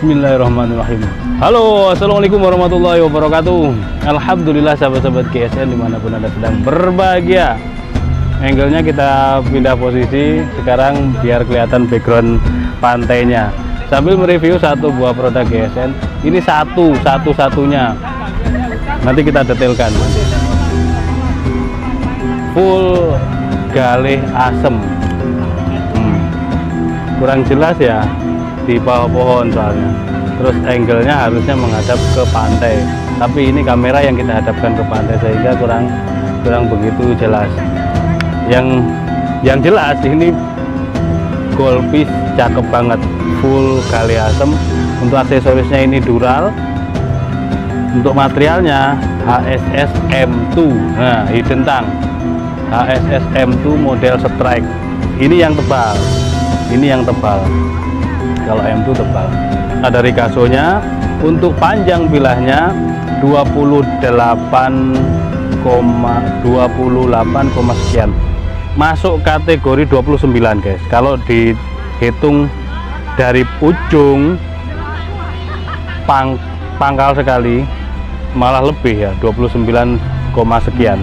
Bismillahirrahmanirrahim. Halo, assalamualaikum warahmatullahi wabarakatuh. Alhamdulillah sahabat-sahabat GSN dimanapun anda sedang berbahagia. Angle-nya kita pindah posisi sekarang biar kelihatan background pantainya. Sambil mereview satu buah produk GSN. Ini satu-satunya. Nanti kita detailkan. Full galih asem. Kurang jelas ya. Di bawah pohon soalnya, terus angle-nya harusnya menghadap ke pantai, tapi ini kamera yang kita hadapkan ke pantai sehingga kurang begitu jelas. Yang jelas ini Goldfish cakep banget, full galih asem. Untuk aksesorisnya ini dural, untuk materialnya HSS M2, nah hidden tank HSS M2 model strike. Ini yang tebal, kalau M2 tebal. Ada ricasso-nya. Untuk panjang bilahnya 28, sekian. Masuk kategori 29 guys. Kalau dihitung dari ujung pangkal sekali malah lebih ya, 29, sekian.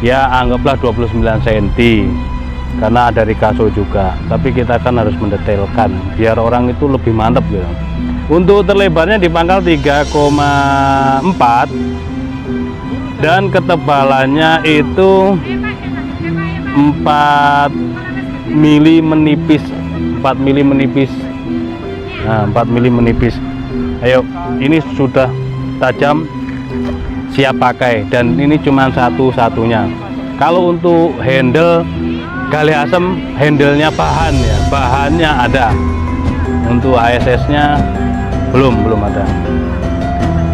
Ya anggaplah 29 cm. Karena ada ricasso juga, tapi kita kan harus mendetailkan biar orang itu lebih mantap gitu. Untuk terlebarnya di pangkal 3,4 dan ketebalannya itu 4 mili menipis, 4 mili menipis. Nah, 4 mili menipis. Ayo, ini sudah tajam, siap pakai, dan ini cuma satu-satunya. Kalau untuk handle galih asem, handle-nya bahannya ada. Untuk HSS-nya belum ada.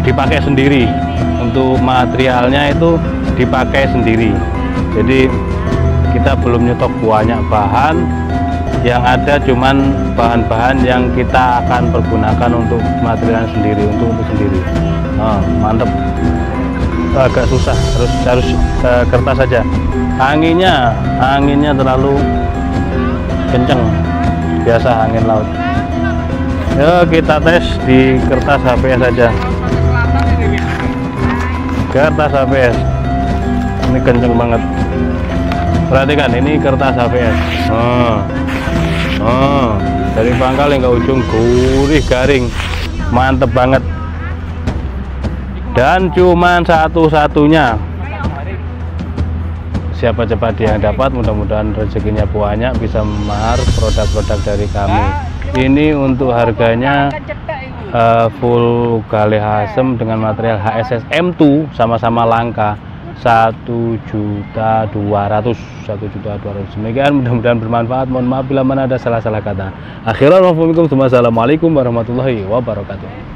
Dipakai sendiri. Untuk materialnya itu dipakai sendiri. Jadi kita belum nyetok banyak bahan. Yang ada cuman bahan-bahan yang kita akan pergunakan untuk material sendiri, untuk sendiri. Oh, mantep. Agak susah, harus kertas saja. Anginnya terlalu kenceng, biasa angin laut. Ya kita tes di kertas HPS saja. Kertas HPS ini kenceng banget. Perhatikan, ini kertas HPS. Dari pangkal hingga ujung gurih garing, mantep banget. Dan cuman satu-satunya. Siapa cepat yang dapat, mudah-mudahan rezekinya banyak, bisa memahar produk-produk dari kami. Ini untuk harganya full galih asem dengan material HSS M2, sama-sama langka, 1.200.000. Demikian, mudah-mudahan bermanfaat. Mohon maaf bila mana ada salah-salah kata. Akhirul, wassalamualaikum warahmatullahi wabarakatuh.